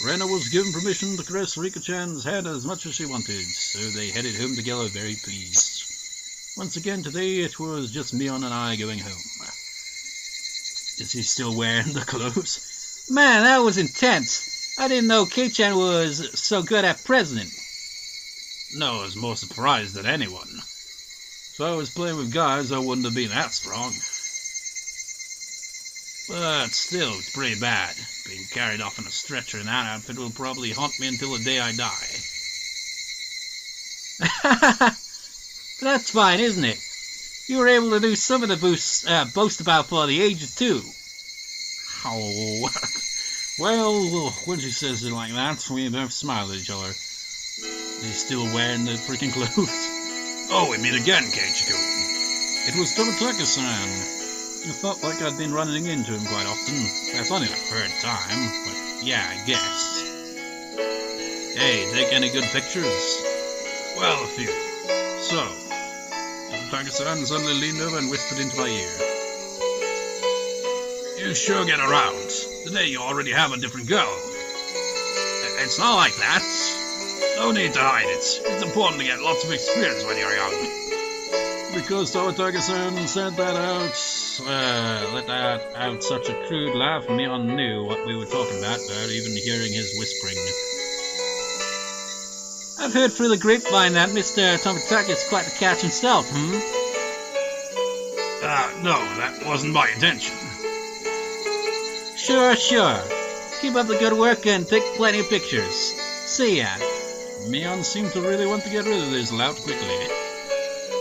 Rena was given permission to caress Rika-chan's head as much as she wanted, so they headed home together very pleased. Once again today it was just Mion and I going home. Is he still wearing the clothes? Man, that was intense. I didn't know Keiichi was so good at president. No, I was more surprised than anyone. If I was playing with guys, I wouldn't have been that strong. But still, it's pretty bad. Being carried off in a stretcher in that outfit will probably haunt me until the day I die. That's fine, isn't it? You were able to do some of the boast about for the ages too. Oh, well, when she says it like that, we both smile at each other. He's still wearing the freaking clothes. Oh, we meet again, Keiichi-kun. It was Tomitake-san. I felt like I'd been running into him quite often. That's only the third time, but yeah, I guess. Hey, take any good pictures? Well, a few. So, Tomitake-san suddenly leaned over and whispered into my ear. You sure get around. Today you already have a different girl. It's not like that. No need to hide it. It's important to get lots of experience when you're young. Because Tomitake-san said that let out such a crude laugh, Mion knew what we were talking about without even hearing his whispering. I've heard through the grapevine that Mr. Tomitake is quite the catch himself, No, that wasn't my intention. Sure. Keep up the good work and take plenty of pictures. See ya. Mion seemed to really want to get rid of this lout quickly.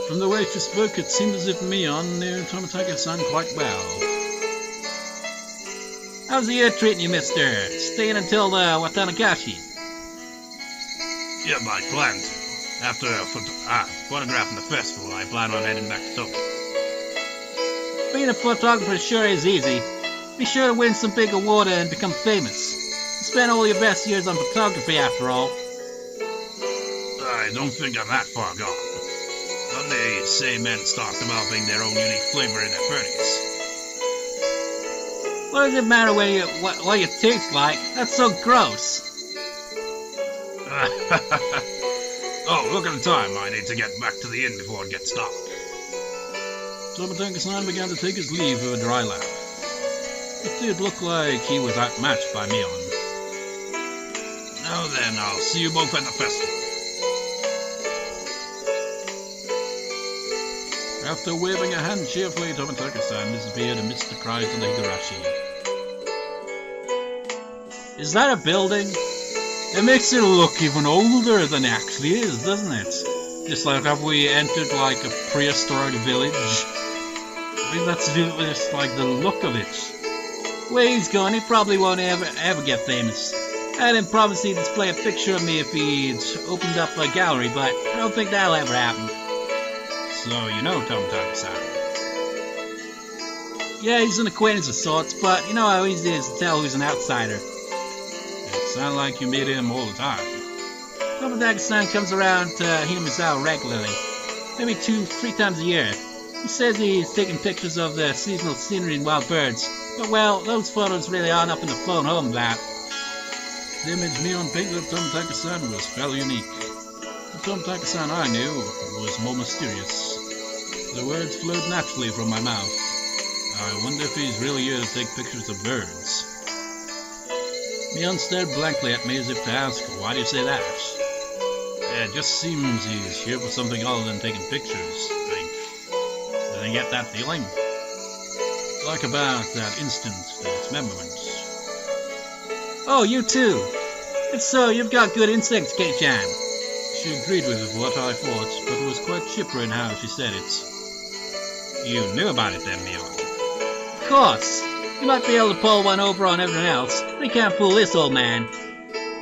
From the way she spoke, it seemed as if Mion knew Tomitake-san quite well. How's the year treating you, mister? Staying until Onikakushi? Yeah, I plan to. After photographing the festival, I plan on heading back to Tokyo. Being a photographer sure is easy. Be sure to win some big award and become famous. You spent all your best years on photography, after all. I don't think I'm that far gone. Don't they say men start developing their own unique flavor in their 30s? What does it matter what you taste like? That's so gross. Oh, look at the time. I need to get back to the inn before it gets dark. Tomitake-san began to take his leave with a dry laugh. It did look like he was outmatched by Mion. Now then, I'll see you both at the festival. After waving a hand cheerfully, Tomitake-san disappeared amidst the cries of the Higurashi. Is that a building? It makes it look even older than it actually is, doesn't it? Just like have we entered like a prehistoric village? I mean, that's just like the look of it. Where he's going, he probably won't ever get famous. I had him promise he'd display a picture of me if he'd opened up a gallery, but I don't think that'll ever happen. So you know Tomitake-san? Yeah, he's an acquaintance of sorts, but you know how easy it is to tell who's an outsider. It sounds like you meet him all the time. Tomitake-san comes around to Hinamizawa regularly, maybe 2-3 times a year. He says he's taking pictures of the seasonal scenery and wild birds, but well, those photos really aren't up in the phone home that. The image Mion painted of Tomitake-san was fairly unique. The Tomitake-san I knew was more mysterious. The words flowed naturally from my mouth. I wonder if he's really here to take pictures of birds. Mion stared blankly at me as if to ask, why do you say that? It just seems he's here for something other than taking pictures, I think. Did I get that feeling? Like about that instant, that dismemberment. Oh, you too. If so, you've got good instincts, Kei-chan. She agreed with what I thought, but was quite chipper in how she said it. You knew about it then, Mion? Of course. You might be able to pull one over on everyone else, but you can't fool this old man.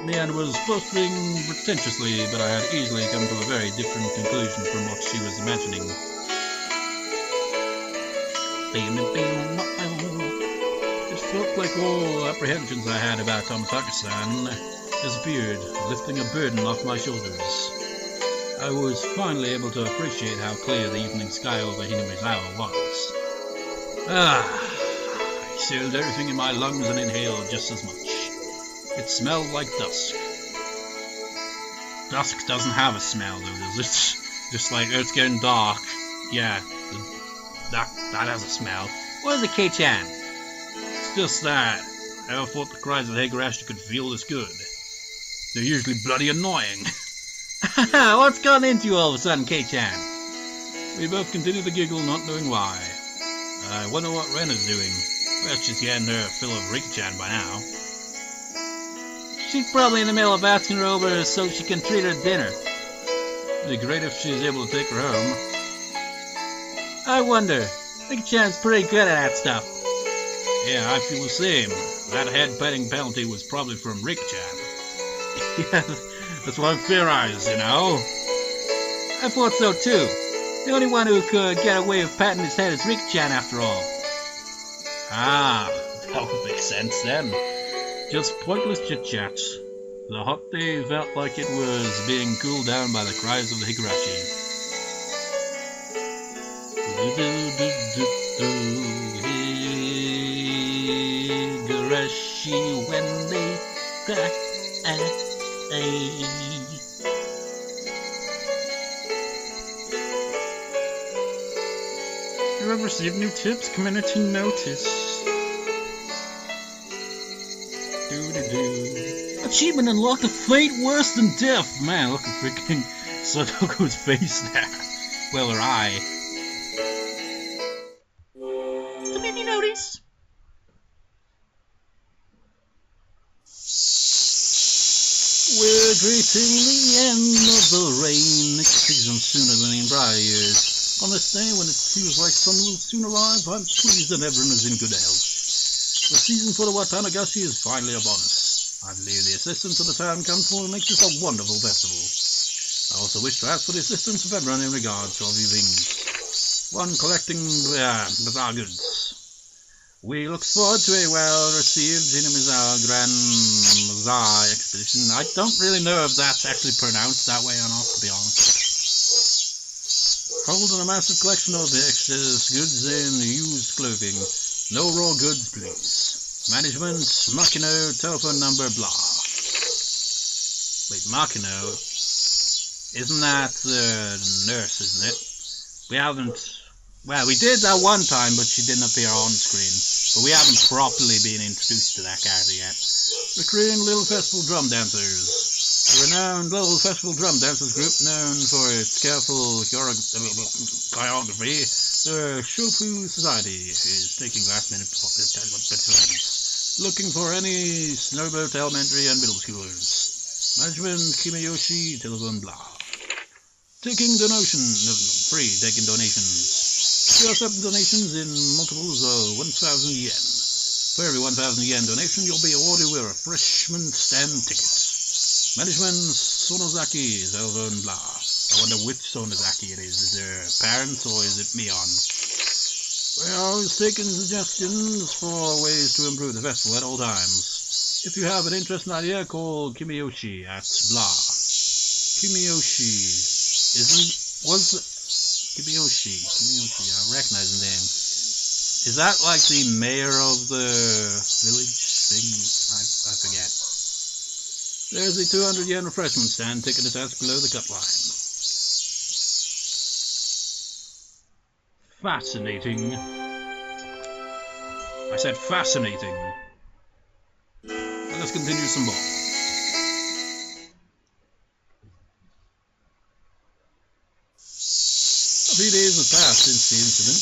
Mion was boasting pretentiously, but I had easily come to a very different conclusion from what she was imagining. It felt like all apprehensions I had about Tomitake-san disappeared, lifting a burden off my shoulders. I was finally able to appreciate how clear the evening sky over Hinamizawa was. I sealed everything in my lungs and inhaled just as much. It smelled like dusk. Dusk doesn't have a smell, though, does it? Just like it's getting dark. Yeah, that has a smell. What is it, Keiichi-chan? It's just that. I never thought the cries of Higurashi could feel this good. They're usually bloody annoying. What's gone into you all of a sudden, Keiichi-chan? We both continue to giggle, not knowing why. I wonder what Ren is doing. Well, she's getting her fill of Rika-chan by now. She's probably in the middle of asking her over so she can treat her dinner. It'd be great if she's able to take her home. I wonder. Rika-chan's pretty good at that stuff. Yeah, I feel the same. That head-petting penalty was probably from Rika-chan. Yeah, that's why I'm fair-eyes, you know? I thought so too. The only one who could get away with patting his head is Rika-chan after all. Ah, that would make sense then. Just pointless chit-chat. The hot day felt like it was being cooled down by the cries of the Higurashi. Higurashi when they cry. You have received new tips, community notice. Achievement unlocked, a fate worse than death. Man, look at freaking Sadoko's face there. Well, her eye. Community notice. We're greeting the end of the rain. Next season sooner than in prior years. On this day, when it feels like sun will soon arrive, I'm pleased that everyone is in good health. The season for the Onikakushi is finally upon us. I believe the assistance of the town council makes this a wonderful festival. I also wish to ask for the assistance of everyone in regard to all these things. One, collecting bazaar goods. We look forward to a well-received Jinamizawa Grand Bazaar expedition. I don't really know if that's actually pronounced that way or not, to be honest. Holding a massive collection of the excess goods and used clothing. No raw goods, please. Management, Makino, telephone number, blah. Wait, Makino? Isn't that the nurse, isn't it? We haven't... Well, we did that one time, but she didn't appear on screen. But we haven't properly been introduced to that character yet. Recruiting Little Festival Drum Dancers. A renowned Little Festival Drum Dancers group known for its careful choreography. The Shofu Society is taking last-minute participants. Looking for any Snowboat Elementary and Middle Schoolers. Management, Kimayoshi, telephone, blah. Taking donations, free, taking donations. There are 7 donations in multiples of 1,000 yen. For every 1,000 yen donation, you'll be awarded with a refreshment stand ticket. Management, Sonozaki, telephone, blah. I wonder which Sonozaki it is. Is there parents or is it Mion? We're always taking suggestions for ways to improve the festival at all times. If you have an interesting idea, call Kimayoshi at blah. Kimayoshi Kimayoshi, I recognize the name. Is that like the mayor of the village thing? I forget. There's the 200 yen refreshment stand, ticket attached below the cut line. Fascinating. I said fascinating. Now let's continue some more. A few days have passed since the incident.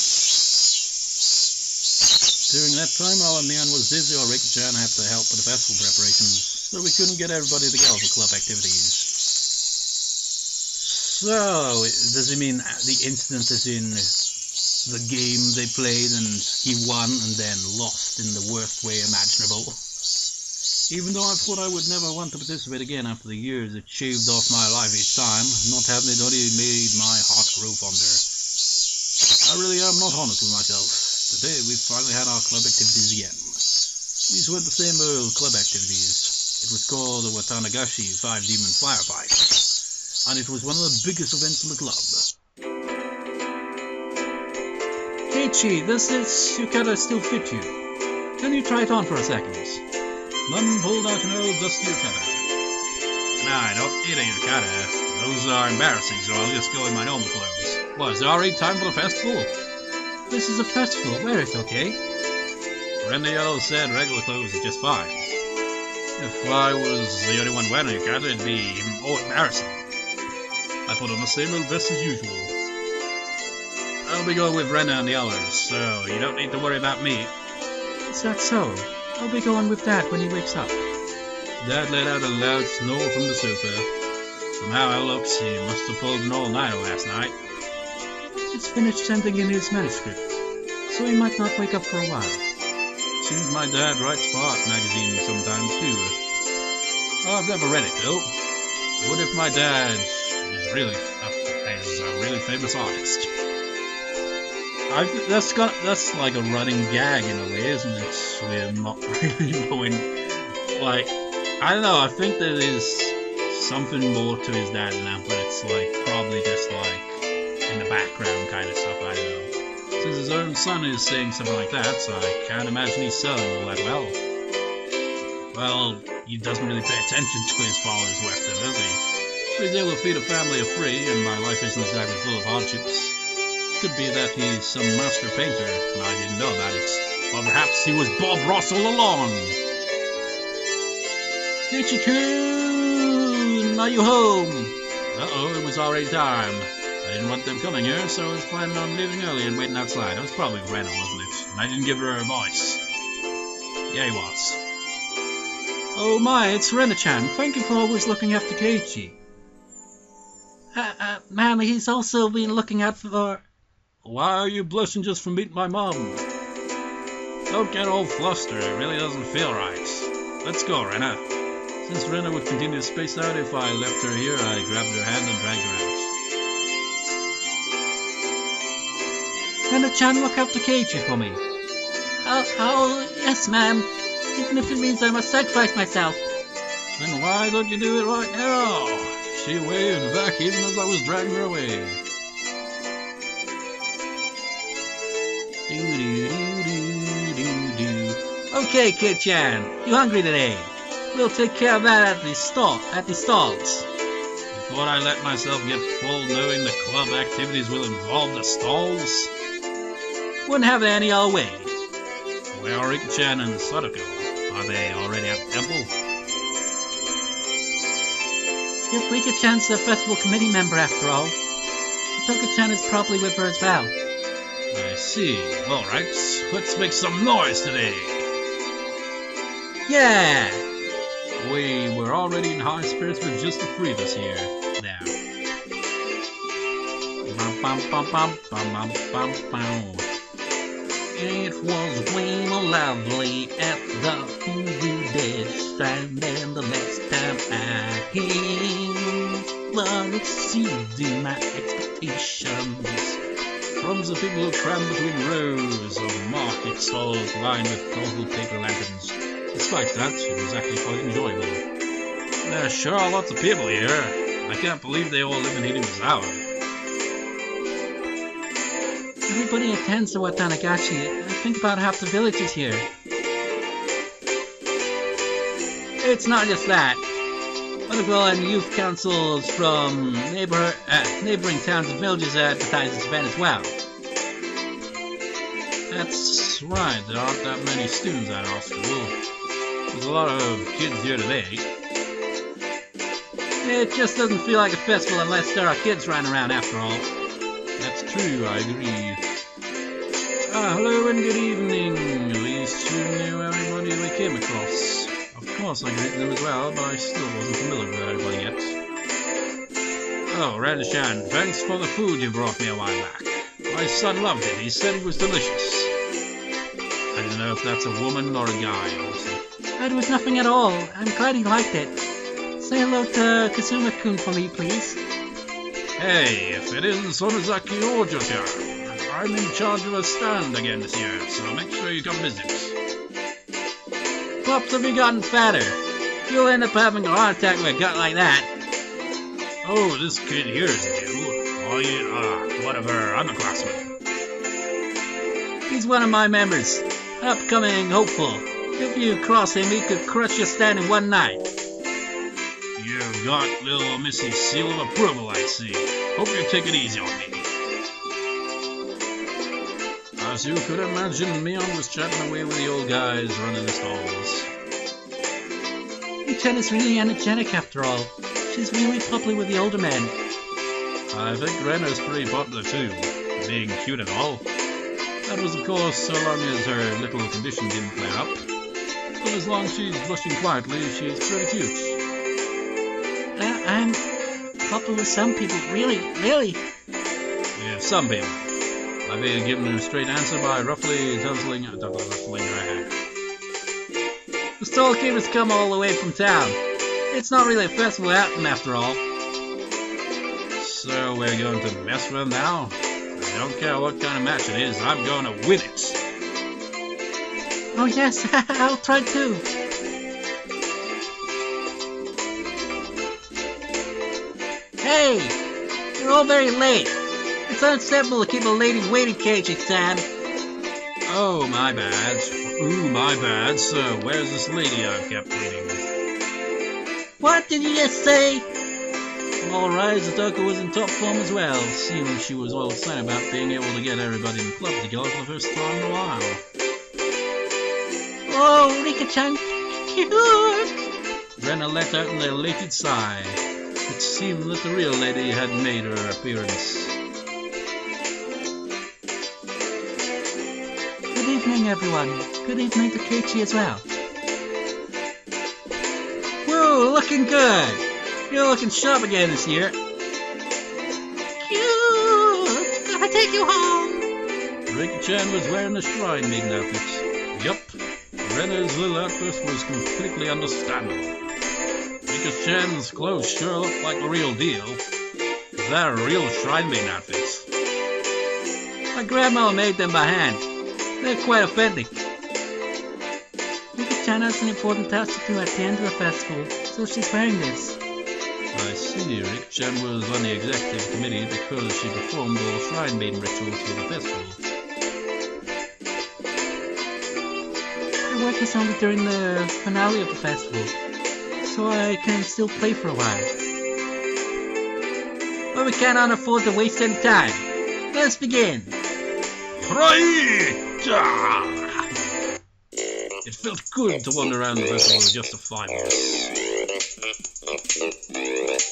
During that time, while Mion was busy, or Rika-chan had to help with the festival preparations, so we couldn't get everybody together for club activities. So, does it mean the incident is in the game they played and he won and then lost in the worst way imaginable? Even though I thought I would never want to participate again after the years it shaved off my life each time, not having it only made my heart grow fonder. I really am not honest with myself. Today we finally had our club activities again. These weren't the same old club activities. It was called the Watanagashi 5 Demon Firefight, and it was one of the biggest events in the club. Keiichi, this yukata still fit you. Can you try it on for a second? Mum pulled out an old dusty yukata. Nah, I don't need a yukata. Those are embarrassing, so I'll just go in my normal clothes. Well, it's already time for the festival. This is a festival. Wear it, okay? Friend the Yellow said regular clothes are just fine. If I was the only one wearing a yukata, it'd be even more embarrassing. I put on the same old vest as usual. I'll be going with Rena and the others, so you don't need to worry about me. Is that so? I'll be going with Dad when he wakes up. Dad let out a loud snore from the sofa. From how it looks, he must have pulled an all-nighter last night. He's finished sending in his manuscript, so he might not wake up for a while. Seems my dad writes for art magazines sometimes too. I've never read it though. What if my dad is a really famous artist? That's like a running gag in a way, isn't it? We're not really knowing. Like, I don't know. I think there is something more to his dad than that, but it's like probably just like in the background kind of stuff. I don't know. Since his own son is saying something like that, so I can't imagine he's selling all that well. Well, he doesn't really pay attention to his father's work, though, does he? He's able to feed a family of three, and my life isn't exactly full of hardships. Could be that he's some master painter, and I didn't know about it. Or perhaps he was Bob Ross all along. Keiichi-kun, are you home? Uh-oh, it was already time. I didn't want them coming here, so I was planning on leaving early and waiting outside. It was probably Rena, wasn't it? And I didn't give her a voice. Yeah, he was. Oh my, it's Rena-chan. Thank you for always looking after Keiichi. Ma'am, he's also been looking out for... Why are you blushing just from meeting my mom? Don't get all flustered, it really doesn't feel right. Let's go, Rena. Since Rena would continue to space out if I left her here, I grabbed her hand and dragged her out. Rena-chan, look after Keiichi for me. Oh, yes, ma'am. Even if it means I must sacrifice myself. Then why don't you do it right now? She waved back even as I was dragging her away. Okay, Kid-chan, you hungry today? We'll take care of that at the stalls. Before I let myself get full knowing the club activities will involve the stalls. Wouldn't have it any other way. Where are Rika-chan and Sadako? Are they already at the temple? Yep, Rika-chan's a festival committee member after all. Satoko-chan is probably with her as well. I see. Alright, let's make some noise today. Yeah! We were already in high spirits with just the three of us here. Now. It was way more lovely at the Hulu Dead Stand than the last time I came. But exceeding my expectations. Crumbs of people who crammed between rows of market stalls lined with colorful paper lanterns. Despite that, it was actually quite enjoyable. There sure are lots of people here. I can't believe they all live in Higurashi. Everybody attends the Onikakushi. I think about half the village is here. It's not just that. Political and youth councils from neighboring towns and villages advertise this event as well. That's right, there aren't that many students at our school. There's a lot of kids here today. It just doesn't feel like a festival unless there are kids running around after all. That's true, I agree. Hello and good evening. These two knew everybody we came across. Of course I greeted them as well, but I still wasn't familiar with everybody yet. Oh, Ren-chan, thanks for the food you brought me a while back. My son loved it, he said it was delicious. I don't know if that's a woman or a guy, honestly. It was nothing at all. I'm glad he liked it. Say hello to Kazuma-kun for me, please. Hey, if it isn't Sonozaki Ojo-chan, I'm in charge of a stand again this year, so make sure you come visit. Pups have you gotten fatter? You'll end up having a heart attack with a gut like that. Oh, this kid here is new. Oh, yeah, whatever, I'm a classmate. He's one of my members. Upcoming hopeful. If you cross him, he could crush your stand in one night. You've got little Missy's seal of approval, I see. Hope you take it easy on me. As you could imagine, Mion was chatting away with the old guys running the stalls. Chen is really energetic after all. She's really popular with the older men. I think Rena's pretty popular too, being cute and all. That was of course so long as her little condition didn't flare up. But as long as she's blushing quietly, she's pretty cute. I'm popular with some people, really. With some people. I've been given a straight answer by roughly tussling her hair. The stall keepers come all the way from town. It's not really a festival outing after all. So we're going to mess with them now? I don't care what kind of match it is, I'm going to win it. Oh yes, I'll try too. Hey, you're all very late. It's unacceptable to keep a lady waiting, Keiichi-san. Oh, my bad. Ooh, my bad. So, where's this lady I've kept waiting? What did you just say? Alright, Zatoko was in top form as well, seeing she was all excited about being able to get everybody in the club together for the first time in a while. Oh, Rika-chan, cute! Rena let out an elated sigh. It seemed that the real lady had made her appearance. Good evening, everyone. Good evening to Keiichi as well. Whoa, looking good! You're looking sharp again this year. Cute! Can I take you home? Rika-chan was wearing the shrine maiden outfit. Yup. Rena's little outburst was completely understandable. Rika-chan's clothes sure look like the real deal. They're real shrine maiden outfits. My grandma made them by hand. They're quite authentic. Rika-chan has an important task to do at the end of the festival, so she's wearing this. I see, Rika-chan was on the executive committee because she performed all the shrine maiden rituals for the festival. I work is only during the finale of the festival, so I can still play for a while. But we cannot afford to waste any time. Let's begin! It felt good to wander around the festival with just a 5 minutes.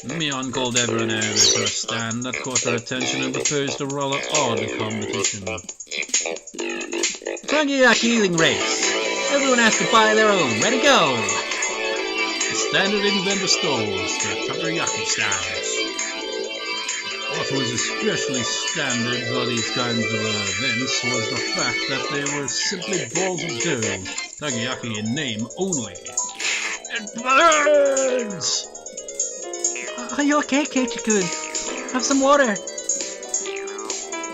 Mion called everyone over to a stand that caught her attention and proposed a rather odd competition. Takoyaki eating race. Everyone has to buy their own. Ready, go! The standard in vendor stalls, the takoyaki stands. What was especially standard for these kinds of events was the fact that they were simply balls of dough, takoyaki in name only. It burns! Are you okay, Keiichi-kun? Have some water.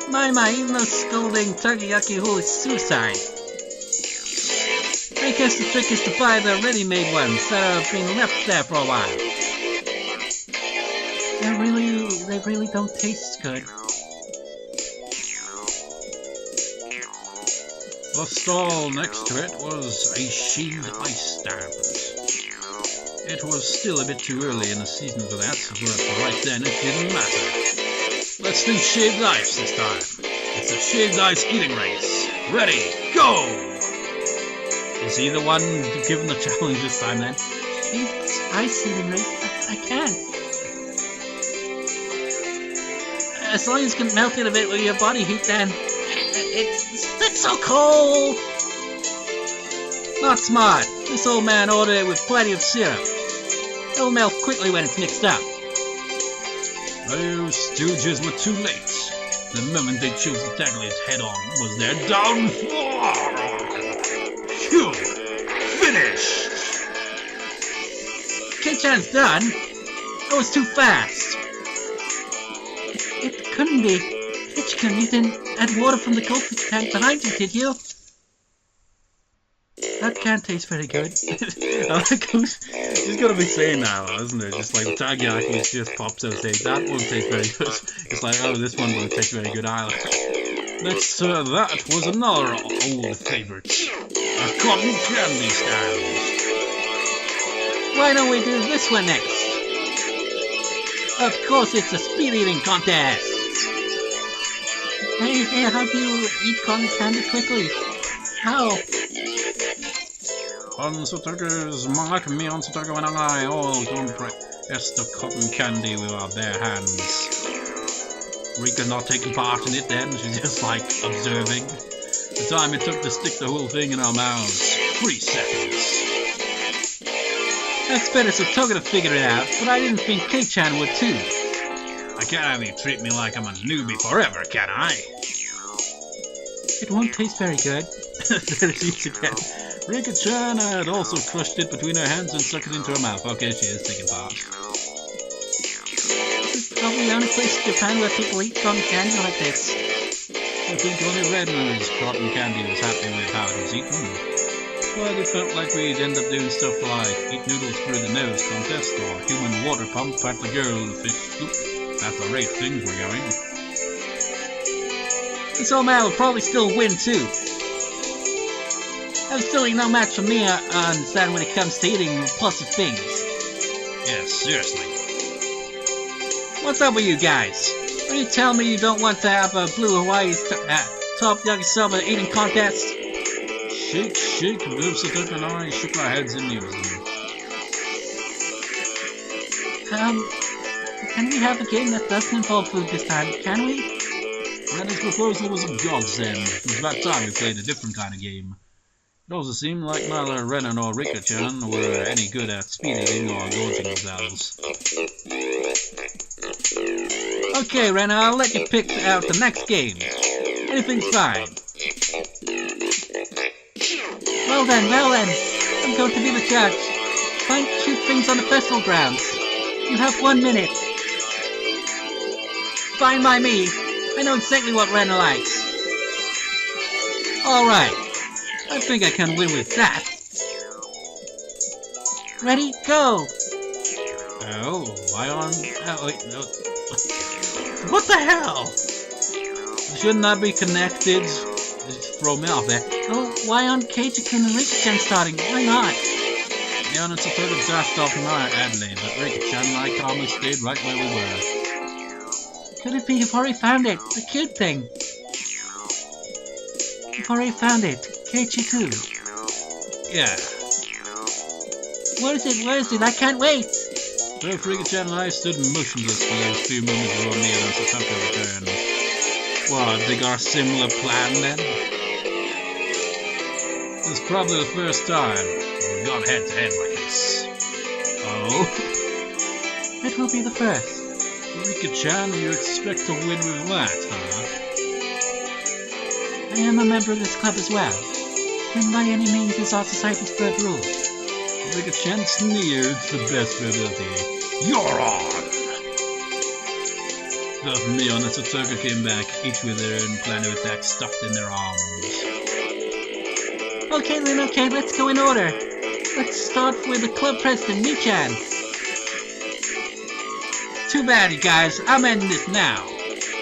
My, even though scolding takoyaki who is suicide. I guess the trick is to buy the ready-made ones that have been left there for a while. They really don't taste good. The stall next to it was a shaved ice stand. It was still a bit too early in the season for that, but right then it didn't matter. Let's do shaved ice this time. It's a shaved ice eating race. Ready, go! Is he the one given the challenge this time then? It's ice eating race. I can't. As long as you can melt it a bit with your body heat, then it's so cold. Not smart. This old man ordered it with plenty of syrup. It'll melt quickly when it's mixed up. Those stooges were too late. The moment they chose to tackle it head-on was their downfall. Phew! Finished! Kei-chan's done? That was too fast. It couldn't be. Keiichi-kun, you didn't add water from the goldfish tank behind you, did you? That can't taste very good. She's gotta be saying that, isn't it? Just like the takoyaki just pops out and says, that won't taste very good. It's like, oh, this one won't taste very good either. That was another old favourite. A A cotton candy stand. Why don't we do this one next? Of course, it's a speed eating contest. Hey, how do you eat cotton candy quickly? How? Onikakushi's Mark, Mion, and I all compress the cotton candy with our bare hands. Rika not taking part in it then, she's just like observing. The time it took to stick the whole thing in our mouths, 3 seconds. That's better, so Toga to figure it out, but I didn't think Kei-chan would too. I can't have you treat me like I'm a newbie forever, can I? It won't taste very good. There it is again. Rika-chan had also crushed it between her hands and stuck it into her mouth. Okay, she is taking part. This is probably the only place in Japan where people eat cotton candy like this. I think only Redman's cotton candy was happy with how it was eaten. But it felt like we'd end up doing stuff like eat noodles through the nose contest or human water pump at the goldfish scoop. At the rate things were going. This old man will probably still win too. Absolutely no match for me on Saturn when it comes to eating repulsive things. Yes, seriously. What's up with you guys? Are you telling me you don't want to have a Blue Hawaii's top yakisoba eating contest? Shake, both Satoka and I shook our heads in unison. Can we have a game that doesn't involve food this time, can we? Renner's proposal was a godsend. It was about time we played a different kind of game. It also seemed like neither Renner nor Rika-chan were any good at speed eating or gorging themselves. Okay, Renner, I'll let you pick out the next game. Anything's fine. Well then, I'm going to be the judge. Find cute things on the festival grounds. You have 1 minute. Fine by me. I know exactly what Renner likes. Alright. I think I can win with that. Ready? Go! Oh, wait, no. What the hell? Shouldn't that be connected? Just throw me off there. Oh, why aren't Keiichi and Rika-chan starting? Why not? Mion and Tomitake dashed off madly, but Rika-chan and I calmly stayed right where we were. Could it be you've already found it? The cute thing. You've already found it. Keiichi too. Yeah. Where is it? I can't wait! Both Rika-chan and I stood motionless for those few moments before Mion and Tomitake returned. What, think our similar plan then? This is probably the first time we've gone head to head like this. Oh? It will be the first. Rika-chan, you expect to win with that, huh? I am a member of this club as well. And by any means is our society's third rule. Rika-chan sneered to the best of her ability. You're on! Both Mion and Tomitake came back, each with their own plan of attack stuffed in their arms. Okay, Lynn, okay, let's go in order. Let's start with the club president, Michan. Too bad, you guys. I'm ending this now.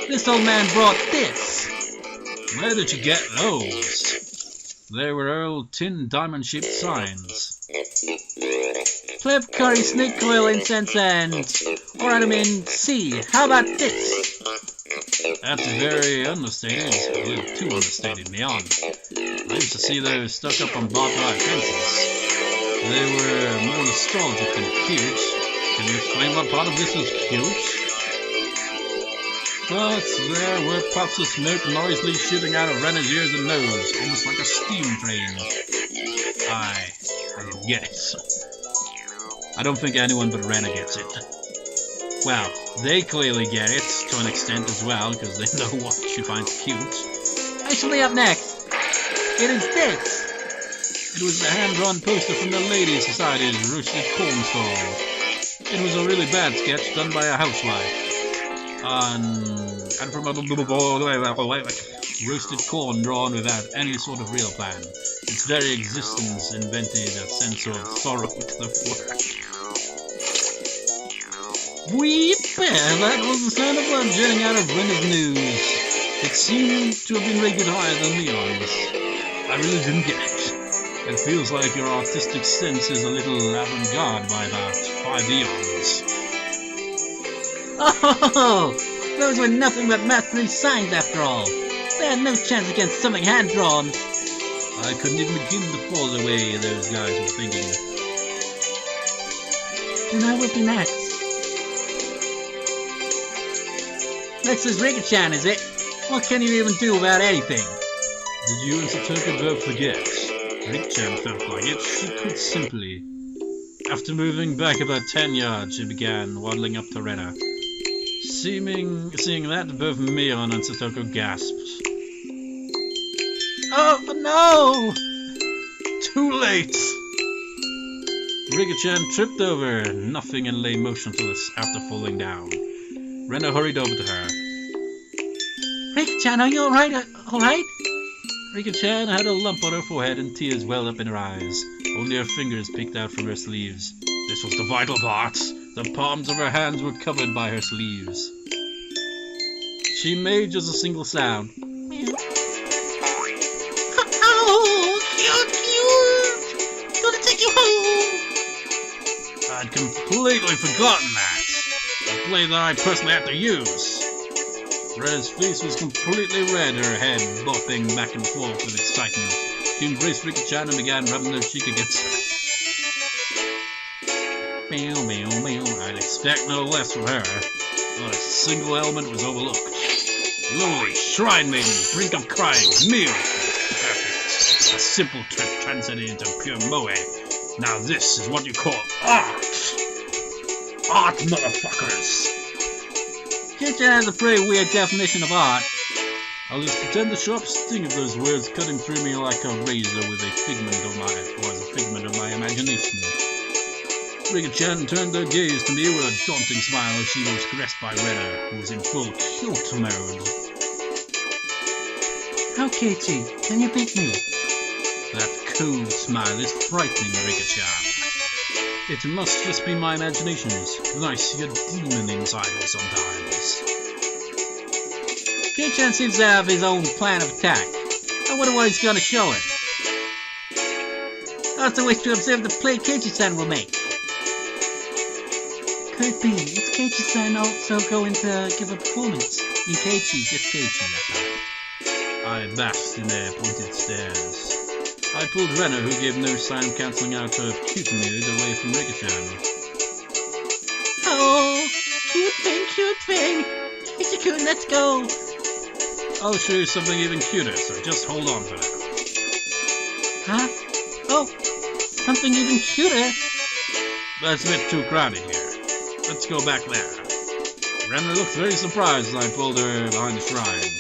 This old man brought this. Where did you get those? They were old tin diamond-shaped signs. Pleb curry, snake oil, incense, and ornament C. How about this? That's very understated. A little too understated, Mion. I used to see those stuck up on barbed wire fences. They were more nostalgic than cute. Can you explain what part of this was cute? But there were puffs of smoke noisily shooting out of Renner's ears and nose, almost like a steam train. I didn't get it. I don't think anyone but Renner gets it. Well, they clearly get it, to an extent as well, because they know what she finds cute. Actually, up next, it is this. It was the hand-drawn poster from the Ladies' Society's roasted corn stall. It was a really bad sketch done by a housewife. And from a roasted corn drawn without any sort of real plan. Its very existence invented a sense of sorrow to the flesh. Weep! That was the sound of blood jetting out of Renner's nose. It seemed to have been rated higher than Mion's. I really didn't get it. It feels like your artistic sense is a little avant-garde by about 5 eons. Oh, those were nothing but math-free signs after all. They had no chance against something hand-drawn. I couldn't even begin to follow the way those guys were thinking. And I will be next. Next is Rika-chan, is it? What can you even do about anything? Did you and Satoka both forget? Rika-chan felt like it. She could simply. After moving back about 10 yards, she began waddling up to Rena. Seeing that, both Mion and Satoko gasped. Oh no! Too late! Rika-chan tripped over nothing and lay motionless after falling down. Rena hurried over to her. Rika-chan, are you alright? Rika-chan had a lump on her forehead and tears welled up in her eyes. Only her fingers peeked out from her sleeves. This was the vital part. The palms of her hands were covered by her sleeves. She made just a single sound. Oh, cute! Gonna take you home! I'd completely forgotten that. A blade that I personally had to use. Rena's face was completely red, her head bopping back and forth with excitement. She embraced Rika-chan and began rubbing her cheek against her. Meow, meow, meow. I'd expect no less from her. Not a single element was overlooked. Lowly, shrine maiden, brink of crying, meal. Perfect. A simple trick transcended into pure moe. Now this is what you call art. Art, motherfuckers. Keiichi has a pretty weird definition of art. I'll just pretend the sharp sting of those words cutting through me like a razor was a figment of my imagination. Rika-chan turned her gaze to me with a daunting smile as she was caressed by Rena, who was in full cute mode. How, Keiichi? Can you beat me? That cold smile is frightening, Rika-chan. It must just be my imaginations, because I see a demon inside her sometimes. Keiichi seems to have his own plan of attack. I wonder what he's gonna show her. I also wish to observe the play Keiichi-san will make. Could it be? Is Keiichi-san also going to give a performance? In Keiichi, just Keiichi that time. I basked in their pointed stares. I pulled Rena, who gave no sign of cancelling out her cute mood, away from Rika-chan. Oh, cute thing, Keiichi-kun, let's go. I'll show you something even cuter, so just hold on for now. Huh? Oh, something even cuter? That's a bit too crowded here. Let's go back there. Rena looked very surprised as I pulled her behind the shrine.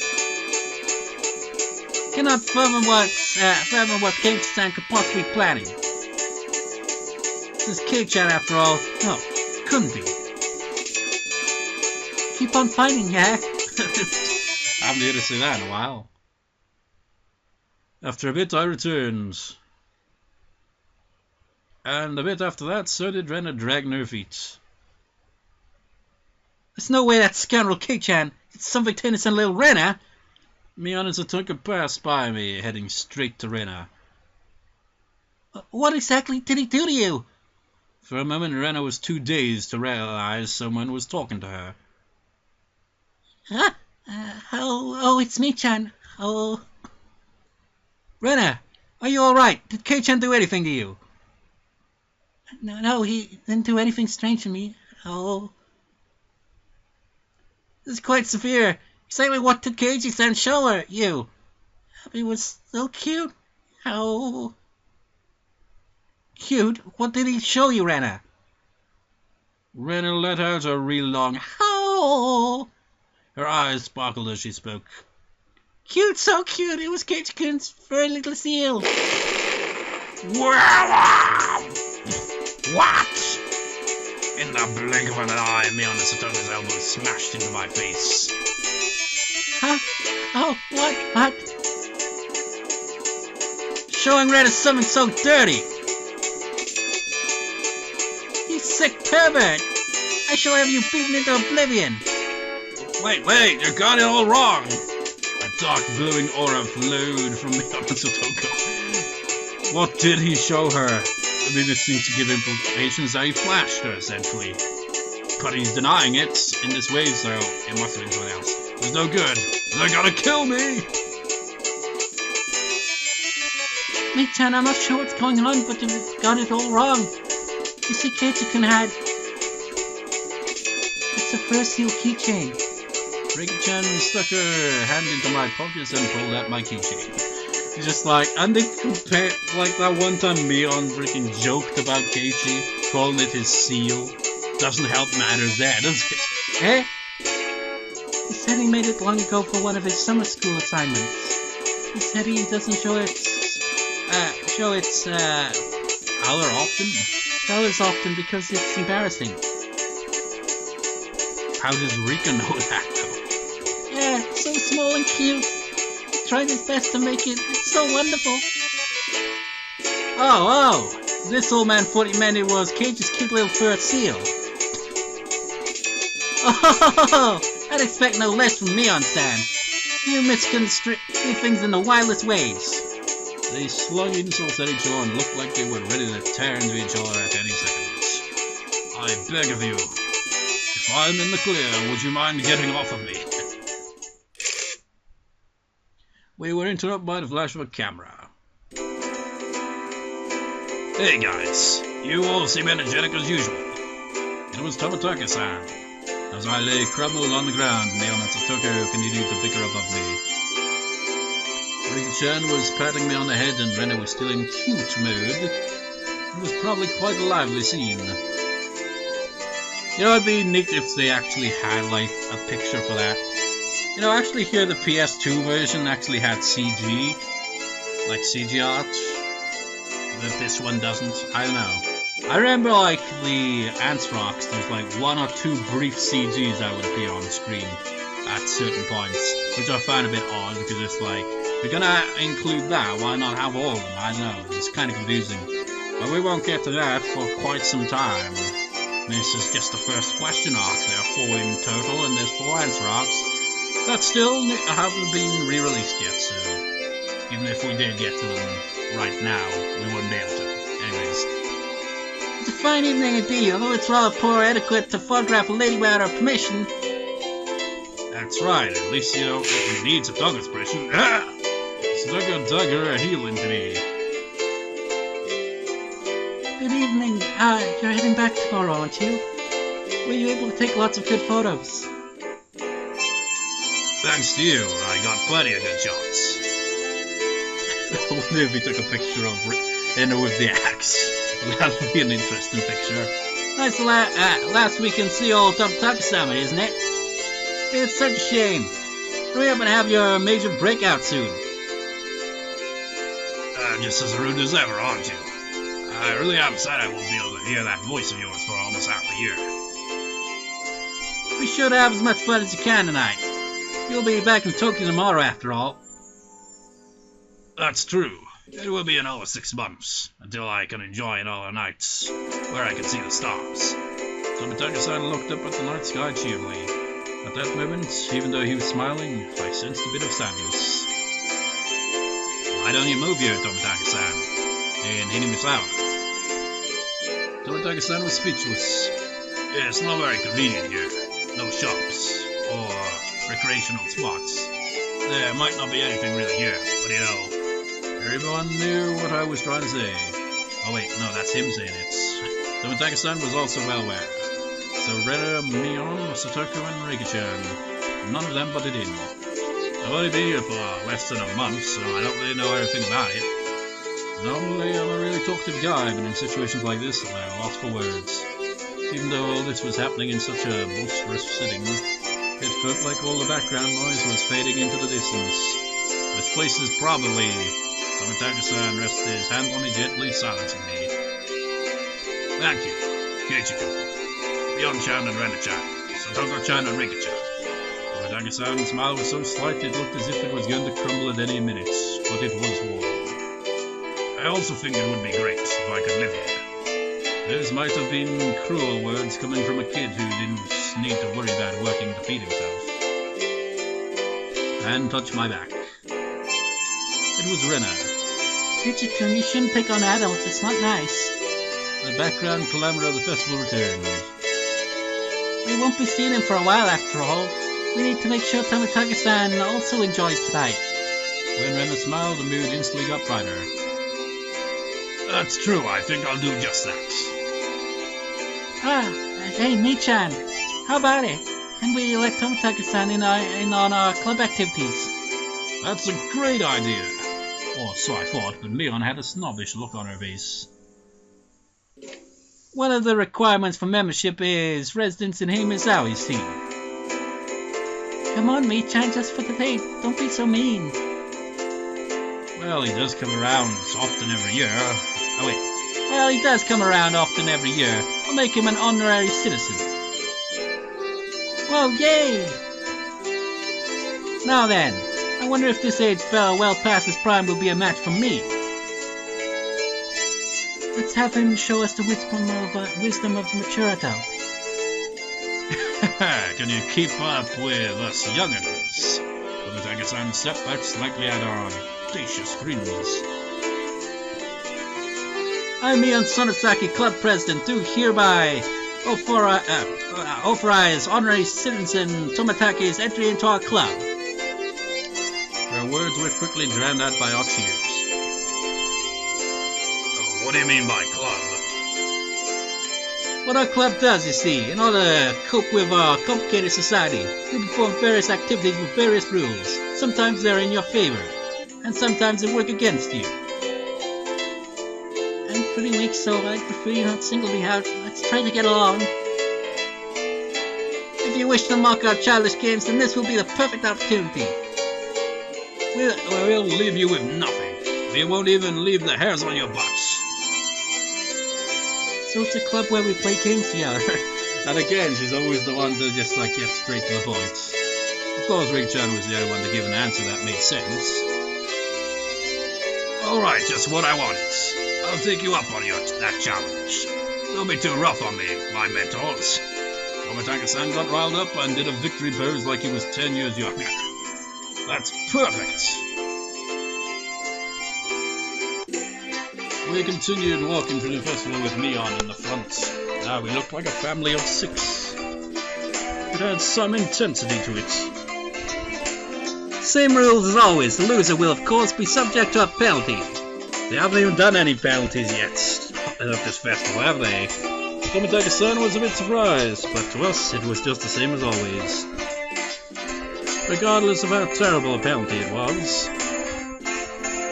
Cannot fathom what Keiichi-san could possibly be planning. This is Keiichi after all. No, couldn't be. Keep on fighting, yeah? I haven't heard her say that in a while. After a bit I returned. And a bit after that, so did Rena dragging her feet. There's no way that scoundrel Keiichi it's something to innocent little Rena. Mion and Satoka passed by me, heading straight to Rena. What exactly did he do to you? For a moment, Rena was too dazed to realize someone was talking to her. Huh? Oh, it's me-chan. Oh. Rena, are you alright? Did Keiichi do anything to you? No, he didn't do anything strange to me. Oh. This is quite severe. Exactly what did Keiichi-san show her, you? He was so cute. How? Cute? What did he show you, Rena? Rena let out a real long How? Her eyes sparkled as she spoke. Cute, so cute. It was Keiichi-kun's very little seal. What? In the blink of an eye, Mion and Satoka's elbow smashed into my face. Huh? Oh, what? Showing Red is something so dirty. You sick pervert. I shall have you beaten into oblivion. Wait, you got it all wrong. A dark glowing aura flowed from Mion and Satoko. What did he show her? I mean, this seems to give implications that he flashed her, essentially. But he's denying it in this way, so it must have been something else. It's no good. They're gonna kill me! Mate-chan, I'm not sure what's going on, but you've got it all wrong. You see, Keiichi-kun had... It's a first seal keychain. Rika-chan stuck her hand into my pockets and pulled out my keychain. He's just like, and they compare, like that one time Mion freaking joked about Keiichi, calling it his seal. Doesn't help matters there, does it? Eh? He said he made it long ago for one of his summer school assignments. He said he doesn't show its colors often because it's embarrassing. How does Rika know that though? Yeah, so small and cute. He tried his best to make it. It's so wonderful. Oh, this old man thought he meant it was Keiichi's cute little fur seal. Oh, I'd expect no less from Mion-san. You misconstrue things in the wildest ways. They slung insults at each other and looked like they were ready to tear into each other at any second. I beg of you, if I'm in the clear, would you mind getting off of me? We were interrupted by the flash of a camera. Hey guys, you all seem energetic as usual. It was Tomitake-san. As I lay crumbled on the ground, Mion and Satoko continued to bicker above me. Rika-chan was patting me on the head and Rena was still in cute mood. It was probably quite a lively scene. You know, it'd be neat if they actually had, like, a picture for that. You know, actually here the PS2 version actually had CG. Like CG art. That this one doesn't. I don't know. I remember, like, the Ants Rocks, there's like one or two brief CGs that would appear on the screen at certain points, which I find a bit odd because it's like, if you're gonna include that, why not have all of them? I don't know, it's kind of confusing. But we won't get to that for quite some time. This is just the first question arc. There are 4 in total, and there's 4 Ants Rocks that still haven't been re-released yet, so even if we did get to them right now, we wouldn't be able to. Anyways. It's a fine evening indeed, although it's rather poor etiquette to photograph a lady without her permission. That's right, at least you don't need Satoga's permission. Satoga dug her heel into me. Good evening. You're heading back tomorrow, aren't you? Were you able to take lots of good photos? Thanks to you, I got plenty of good shots. I wonder if he took a picture of Rena with the axe. That would be an interesting picture. Nice last we can see old Tomitake-sama, isn't it? It's such a shame. Hurry up and have your major breakout soon. Just as rude as ever, aren't you? I really am sad I won't be able to hear that voice of yours for almost half a year. Be sure to have as much fun as you can tonight. You'll be back in Tokyo tomorrow, after all. That's true. It will be another 6 months, until I can enjoy another nights where I can see the stars. Tomitake-san looked up at the night sky cheerfully. At that moment, even though he was smiling, I sensed a bit of sadness. Why don't you move here, Tomitake-san, and hit him out? Tomitake-san was speechless. It's not very convenient here. No shops, or recreational spots. There might not be anything really here, but you know, everyone knew what I was trying to say. Oh wait, no, that's him saying it. Tomitake-san was also well aware. So Rena, Mion, Satoko, and Rika-chan, none of them butted in. I've only been here for less than a month, so I don't really know everything about it. Normally, I'm a really talkative guy, but in situations like this, I'm at a loss for words. Even though all this was happening in such a boisterous setting, it felt like all the background noise was fading into the distance. This place is probably... Tomitake-san rested his hand on me gently, silencing me. Thank you, Keiichi-kun, Mion-chan and Rena-chan, Satoko-chan and Rika-chan. Tomitake-san's smile was so slight it looked as if it was going to crumble at any minute, but it was warm. I also think it would be great if I could live here. Those might have been cruel words coming from a kid who didn't need to worry about working to feed himself. And touched my back. It was Rena. Richard-kun, you shouldn't pick on adults. It's not nice. The background clamour of the festival returns. We won't be seeing him for a while after all. We need to make sure Tomitake-san also enjoys tonight. When Rena smiled, the mood instantly got brighter. That's true, I think I'll do just that. Hey, Mi-chan, how about it? Can we let Tomitake-san in on our club activities? That's a great idea. Or so I thought, but Mion had a snobbish look on her face. One of the requirements for membership is residence in Himizawa's team. Come on, Mi-chan, just for the date. Don't be so mean. Well, he does come around often every year. Oh, wait. Well, he does come around often every year. I'll make him an honorary citizen. Well, yay! Now then, I wonder if this aged fella well past his prime will be a match for me. Let's have him show us the wisdom of the mature adult. Can you keep up with us young'uns? Tomitake-san stepped back slightly at our audacious grins. I, Mion Sonosaki Club President, do hereby authorize honorary citizen Tomitake's entry into our club. Her words were quickly drowned out by our cheers. What do you mean by club? What our club does, you see, in order to cope with our complicated society, we perform various activities with various rules. Sometimes they're in your favor, and sometimes they work against you. I'm pretty weak, so I prefer you not single me out. Let's try to get along. If you wish to mock our childish games, then this will be the perfect opportunity. We'll leave you with nothing. We won't even leave the hairs on your butts. So it's a club where we play games together. And again, she's always the one to just get straight to the point. Of course, Rika-chan was the only one to give an answer that made sense. Alright, just what I wanted. I'll take you up on that challenge. Don't be too rough on me, my mentors. Tomitake-san got riled up and did a victory pose like he was 10 years younger. That's perfect! We continued walking through the festival with Mion in the front. Now we looked like a family of 6. It had some intensity to it. Same rules as always. The loser will, of course, be subject to a penalty. They haven't even done any penalties yet at this festival, have they? Tomitake-san was a bit surprised, but to us it was just the same as always. Regardless of how terrible a penalty it was.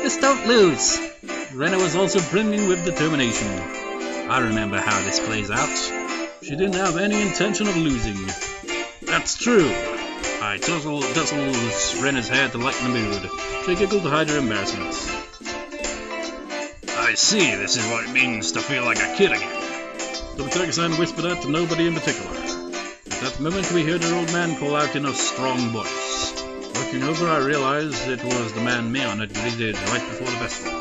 Just don't lose. Rena was also brimming with determination. I remember how this plays out. She didn't have any intention of losing. That's true. I tousled Rena's hair to lighten the mood. She giggled to hide her embarrassment. I see, this is what it means to feel like a kid again. Tomitake-san whispered that to nobody in particular. At that moment we heard an old man call out in a strong voice. Looking over I realized it was the man Mion had greeted right before the festival.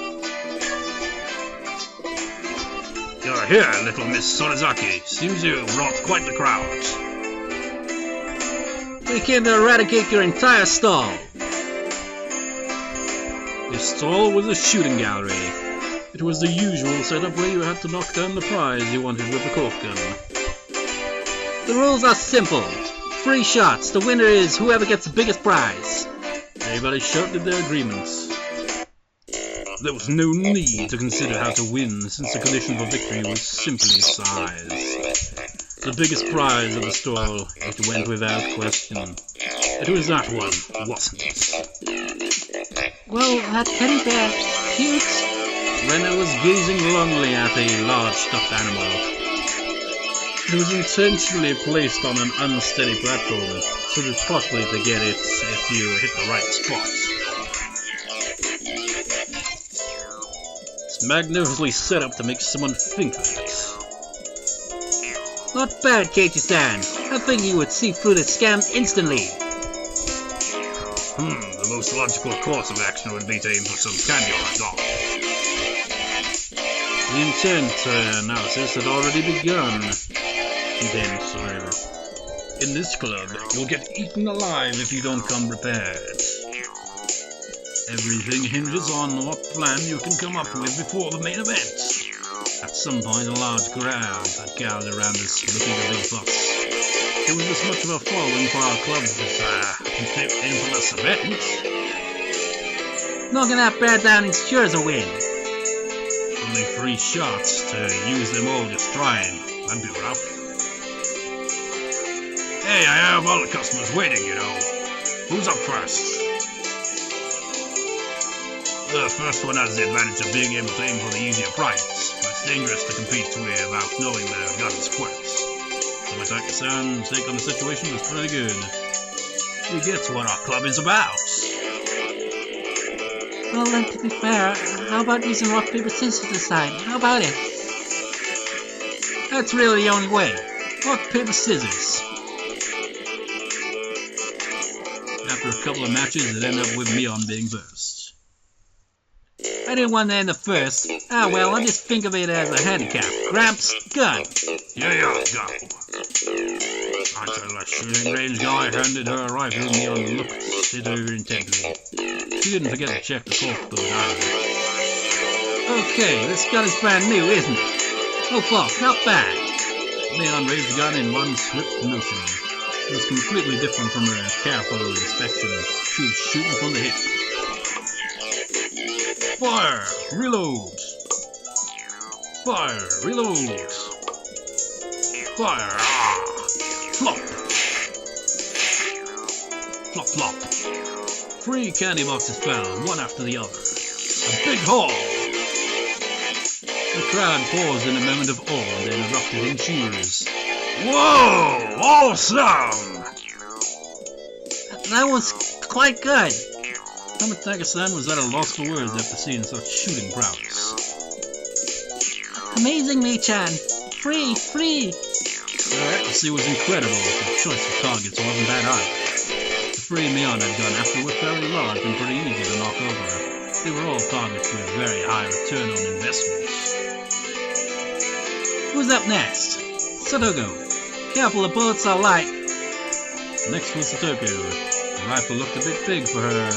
You're here, little Miss Sorizaki. Seems you brought quite the crowd. We came to eradicate your entire stall. This stall was a shooting gallery. It was the usual setup where you had to knock down the prize you wanted with the cork gun. The rules are simple. 3 shots. The winner is whoever gets the biggest prize. Everybody shouted their agreements. There was no need to consider how to win, since the condition for victory was simply size. The biggest prize of the stall, it went without question. It was that one, wasn't it? Well, that teddy bear, cute. Rena was gazing longingly at a large stuffed animal. It was intentionally placed on an unsteady platform, so it's possible to get it if you hit the right spot. It's magnificently set up to make someone think that. Not bad, Keiichi-san. I think you would see through the scam instantly. The most logical course of action would be to aim for some candy on a dog. The intent analysis had already begun. In this club, you'll get eaten alive if you don't come prepared. Everything hinges on what plan you can come up with before the main event. At some point, a large crowd had gathered around us looking a big fuss. It was as much of a following for our club's infamous event. Knocking that bear down is sure as a win. Only 3 shots to use them all just trying. That'd be rough. Hey, I have all the customers waiting, you know. Who's up first? The first one has the advantage of being able to aim for the easier prize, but it's dangerous to compete without knowing the gun's quirks. Tomitake-san's take on the situation was pretty good. He gets what our club is about. Well then, to be fair, how about using rock, paper, scissors this time? How about it? That's really the only way. Rock, paper, scissors. After a couple of matches, it ended up with Mion being first. I didn't want to end the first. Ah well, I'll just think of it as a handicap. Gramps, gun. Yeah, go. Until a shooting range guy handed her a rifle, Mion looked at her intently. She didn't forget to check the cork though either. Okay, this gun is brand new, isn't it? Oh fuck, not bad. Mion raised the gun in one swift motion. It was completely different from her careful inspection. She was shooting from the hip. Fire! Reload! Fire! Reload! Fire! Ah! Flop! Flop, flop. 3 candy boxes found, one after the other. A big haul! The crowd paused in a moment of awe and then erupted in cheers. Whoa! Awesome! That was quite good. Tomitake-san was at a loss for words after seeing such shooting prowess. Amazing, Mei-chan. Free! Her accuracy was incredible, the choice of targets wasn't bad either. The 3 Mion had gone after were fairly large and pretty easy to knock over. They were all targets with very high return on investments. Who's up next? Satoko. Careful, the bullets are light. Next was Satoko. The rifle looked a bit big for her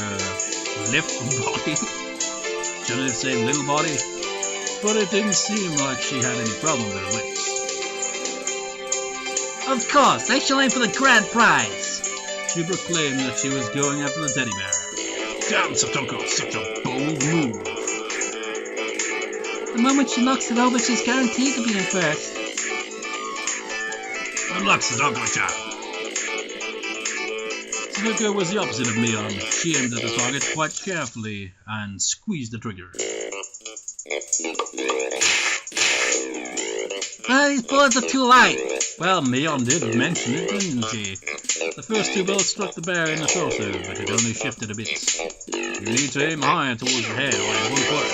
lip body. Shouldn't have said little body, but it didn't seem like she had any problem with her lips. Of course, I shall aim for the grand prize. She proclaimed that she was going after the teddy bear. Damn, Satoko, such a bold move. The moment she knocks it over, she's guaranteed to be in first. Good luck, Satoko-chan. Satoko was the opposite of Mion. She aimed at the target quite carefully and squeezed the trigger. These bullets are too light. Well, Mion did mention it, didn't she? The first 2 bullets struck the bear in the torso, but it only shifted a bit. You need to aim higher towards the head or it won't work.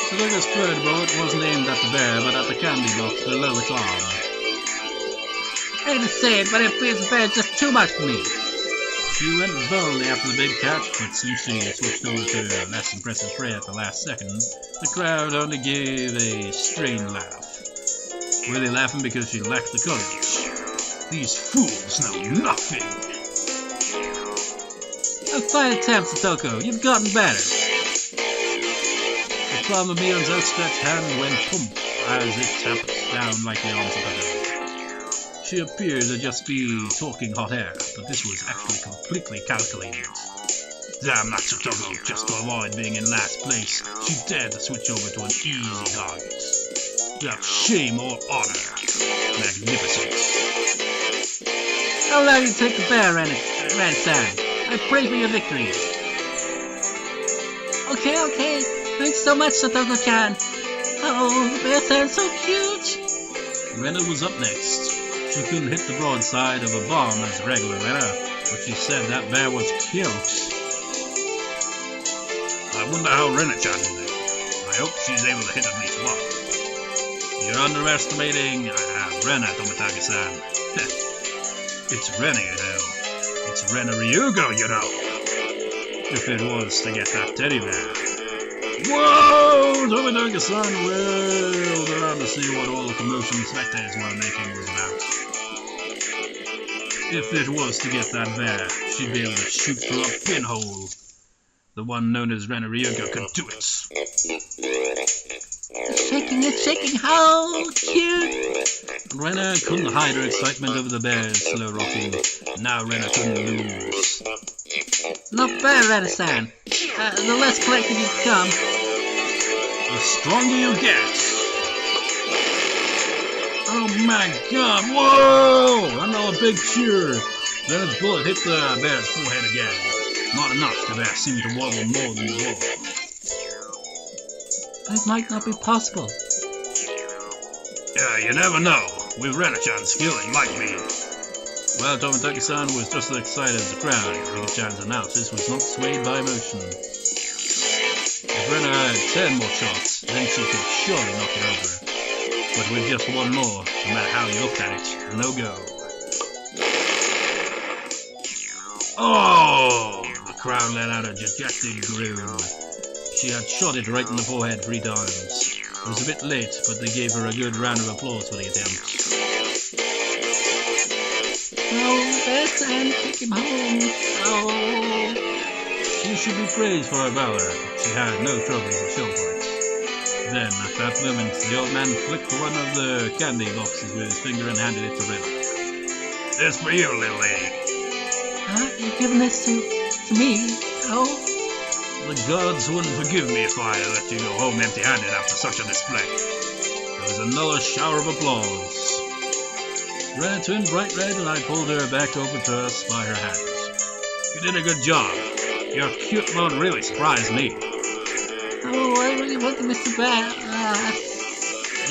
Satoko's third bullet wasn't aimed at the bear, but at the candy box below its arm. I hate to say it, but it feels the bear is just too much for me. She went boldly after the big cat, but since she switched over to a less impressive prey at the last second, the crowd only gave a strained laugh. Were they laughing because she lacked the courage? These fools know nothing! A fine attempt, Satoko. You've gotten better. The palm of Mion's outstretched hand went pump as it tapped down lightly on Satoko. She appeared to just be talking hot air, but this was actually completely calculated. Damn that Satoko, just to avoid being in last place, she dared to switch over to an easy target. Without shame or honor. Magnificent. I'll allow you to take the bear, Ran-san. I pray for your victory. Okay. Thanks so much, Satoko-chan. Oh, the bear sounds so cute. Rena was up next. She couldn't hit the broadside of a bomb as regular Rena, but she said that bear was cute. I wonder how Rena-chan will do. I hope she's able to hit at least one. You're underestimating Rena, Tomitake-san. It's Rena, you know. It's Rena Ryugo, you know. If it was to get that teddy bear. Whoa! Tomitake-san whirled around to see what all the commotion spectators were making was about. If it was to get that bear, she'd be able to shoot through a pinhole. The one known as Ryuga could do it. It's shaking, how cute! Rena couldn't hide her excitement over the bear's slow rocking. Now Rena couldn't lose. Not bad, Rena-san. The less collected you become, The stronger you get. Oh my god, whoa! Another big cheer. Rena's bullet hit the bear's forehead again. Not enough, the bear seemed to wobble more than before. that might not be possible. Yeah, you never know. With Rena-chan's skill, it might be. Well, Tomitake-san was just as excited as the crowd. Rika-chan's analysis was not swayed by emotion. If Rena had 10 more shots, then she could surely knock it over. But with just one more, no matter how you looked at it, no go. Oh! The crowd let out a dejected groan. She had shot it right in the forehead 3 times. It was a bit late, but they gave her a good round of applause for the attempt. Oh, Bear-san, take him home. Oh. She should be praised for her valor. She had no trophies to show for it. Then, at that moment, the old man flicked one of the candy boxes with his finger and handed it to Rena. This for you, little lady. You're giving this to me? Oh. The gods wouldn't forgive me if I let you go home empty-handed after such a display. There was another shower of applause. Rena turned bright red and I pulled her back over to us by her hand. You did a good job. Your cute mode really surprised me. Oh, I really wanted Mr. Bear.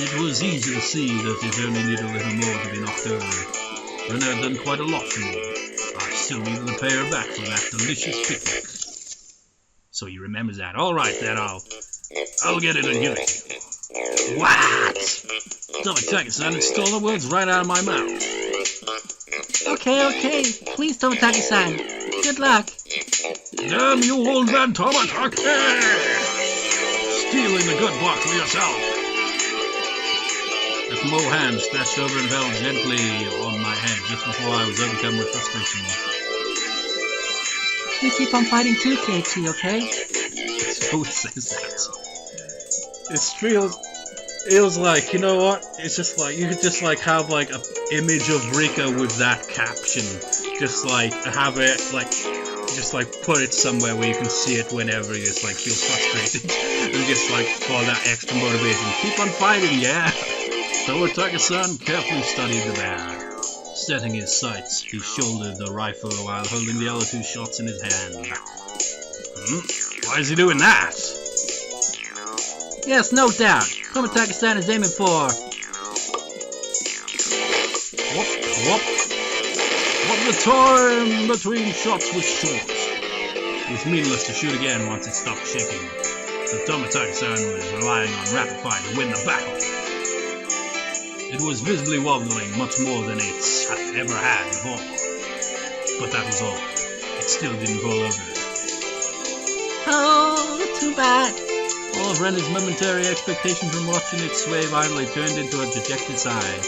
It was easy to see that it only needed a little more to be knocked over. Rena had done quite a lot for me. I still needed to pay her back for that delicious picnic. So he remembers that. All right, then I'll get it and give it to you. What? Tomitake-san stole the words right out of my mouth. Okay. Please, Tomitake-san. Good luck. Damn you, old man Tomitake! Stealing the good luck for yourself. A small hand stretched over and fell gently on my head just before I was overcome with frustration. You keep on fighting too, Keiichi, okay? Who says that? It feels like, you know what? It's just like, you could just like have like an image of Rika with that caption. Just like have it like, just like put it somewhere where you can see it whenever you just like feel frustrated. And just like for that extra motivation. Keep on fighting, yeah! Tomitake-san carefully studied the bear. Setting his sights, he shouldered the rifle while holding the other 2 shots in his hand. Why is he doing that? Yes, no doubt. Tomitake-san is aiming for... Whoop. But the time between shots was short. It was meaningless to shoot again once it stopped shaking. The Tomitake-san was relying on rapid fire to win the battle. It was visibly wobbling much more than it's ever had before. But that was all. It still didn't roll over. Oh, too bad. All of Rena's momentary expectation from watching it sway violently turned into a dejected sigh.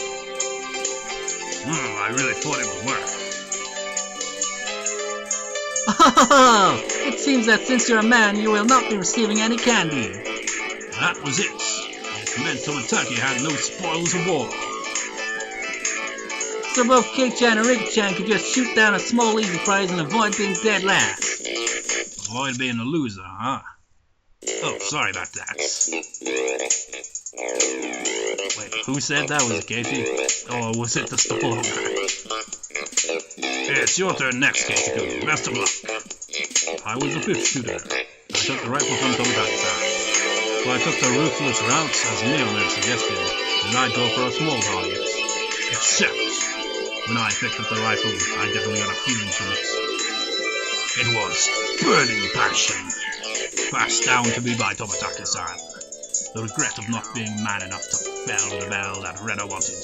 I really thought it would work. Oh, it seems that since you're a man, you will not be receiving any candy. That was it. It meant Tomitake had no spoils of war. So both Keiichi and Rika-chan could just shoot down a small easy prize and avoid being dead last. Avoid being a loser, huh? Oh, sorry about that. Wait, who said that? Was it Keiichi? Or was it the stall guy? It's your turn next, Keiichi. Best of luck. I was the 5th shooter. I took the rifle from Tomitake-san. So I took the ruthless route as Mion had suggested, and I'd go for a small target. Except, when I picked up the rifle, I definitely got a feeling from it. It was burning passion, passed down to me by Tomitake-san. The regret of not being man enough to fell the bell that Rena wanted.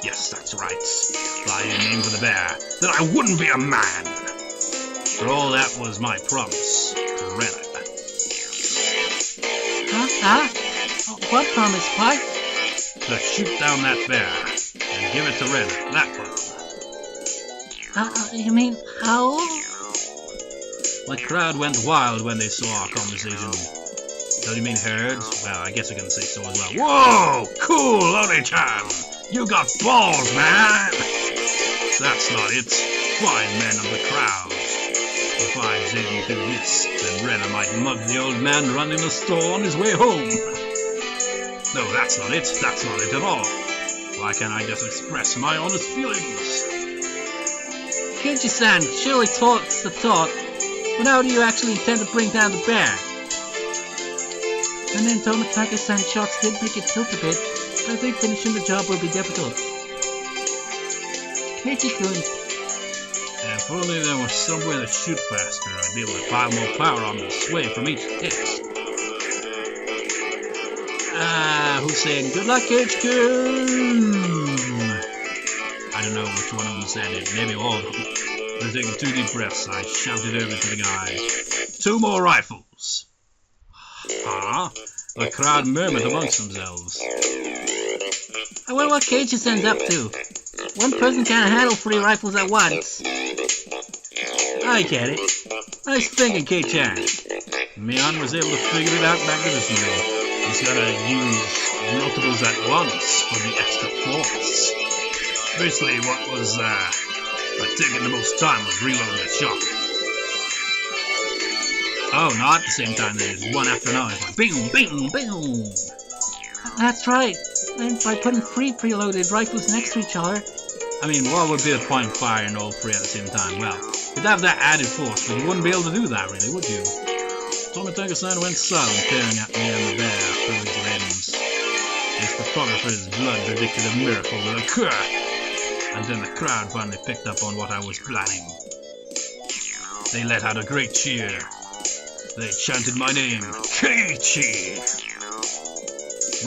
Yes, that's right. I didn't aim for the bear, then I wouldn't be a man. For all that was my promise to Rena. What promise, what? To shoot down that bear and give it to Rena, that one. You mean how? The crowd went wild when they saw our conversation. Don't you mean heard? Well, I guess I can say so as well. Whoa! Cool, Oni-chan! You got balls, man! That's not it. Fine men of the crowd. If I didn't do this, then Renner might mug the old man running the store on his way home. No, that's not it. That's not it at all. Why can't I just express my honest feelings? Keiichi-san surely talks the talk, but how do you actually intend to bring down the bear? And then Tomitake-san's shots did make it tilt a bit, but I think finishing the job will be difficult. Keiichi-kun. If only there was some way to shoot faster, I'd be able to pile more power on the sway from each hit. Who's saying good luck, Keiichi-kun? I don't know which one of them said it, maybe all of them. But taking 2 deep breaths, I shouted over to the guy. 2 more rifles! Huh? The crowd murmured amongst themselves. I wonder what Keiichi-san's up to. One person can't handle 3 rifles at once. I get it. Nice thinking, Keiichi-chan. Mion was able to figure it out magnificently. He's gotta use multiples at once for the extra force. Basically, what was taking the most time was reloading the shot. Oh, not at the same time, there's one after another. It's like, bing, bing, bing. That's right. And by putting 3 preloaded rifles next to each other. I mean, what would be the point of firing all 3 at the same time? Well, you'd have that added force, but you wouldn't be able to do that, really, would you? Tomitake-san went silent, staring at me and the bear through his lens. His photographer's blood predicted a miracle would occur. And then the crowd finally picked up on what I was planning. They let out a great cheer. They chanted my name, Keiichi!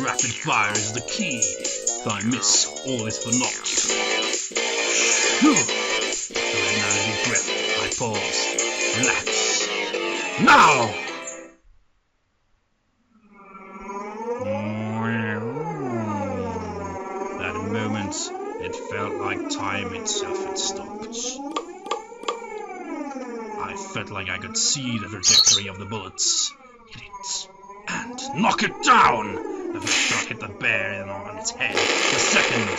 Rapid fire is the key. If I miss, all is for naught. Phew! Doing a deep breath, I paused. Relax. Now! That moment, it felt like time itself had stopped. I felt like I could see the trajectory of the bullets. Hit it. And knock it down! The first shot hit the bear on its head. The second.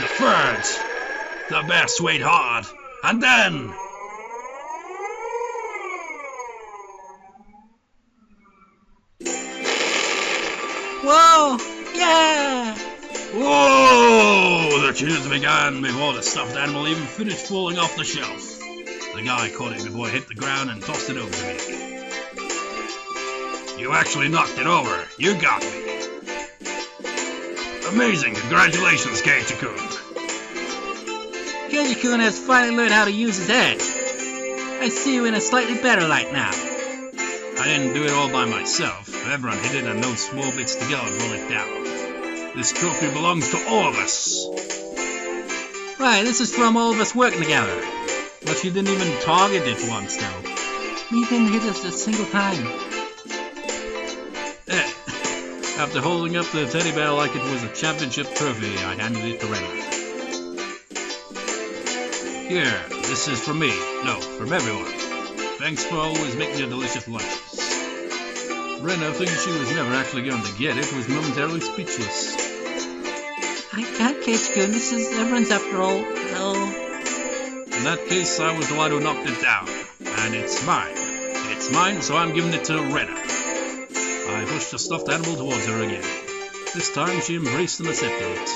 The third. The bear swayed hard. And then... Whoa! Yeah! Whoa! The cheers began before the stuffed animal even finished falling off the shelf. The guy caught it before it hit the ground and tossed it over to me. You actually knocked it over. You got me. Amazing. Congratulations, Keiichi-kun. Keiichi-kun has finally learned how to use his head. I see you in a slightly better light now. I didn't do it all by myself. Everyone hit it and those small bits together roll it down. This trophy belongs to all of us. Right, this is from all of us working together. But you didn't even target it once, though. You didn't hit us a single time. After holding up the teddy bear like it was a championship trophy, I handed it to Rika. Here, this is from me. No, from everyone. Thanks for always making your delicious lunches. Rika, thinking she was never actually going to get it, was momentarily speechless. I can't, Keiichi-kun. This is everyone's after all. Oh. In that case, I was the one who knocked it down. And it's mine. It's mine, so I'm giving it to Rika. I pushed the stuffed animal towards her again. This time she embraced and accepted it.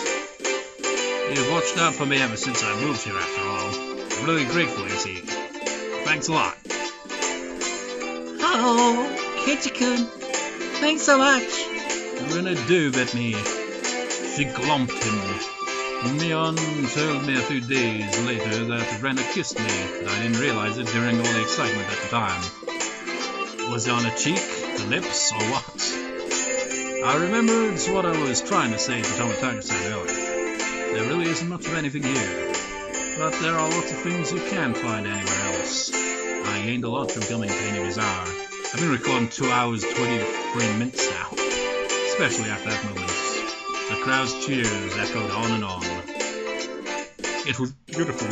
You've watched out for me ever since I moved here, after all. I'm really grateful, you see. Thanks a lot. Oh, Keiichi-kun. Thanks so much. Rika do bet me. She glomped him. Mion told me a few days later that Rika kissed me, but I didn't realize it during all the excitement at the time. Was it on a cheek, the lips, or what? I remembered what I was trying to say to Tomitake-san earlier. There really isn't much of anything here, but there are lots of things you can't find anywhere else. I gained a lot from coming to Inuyasha. I've been recording 2 hours 23 minutes now, especially at that moment. The crowd's cheers echoed on and on. It was beautiful.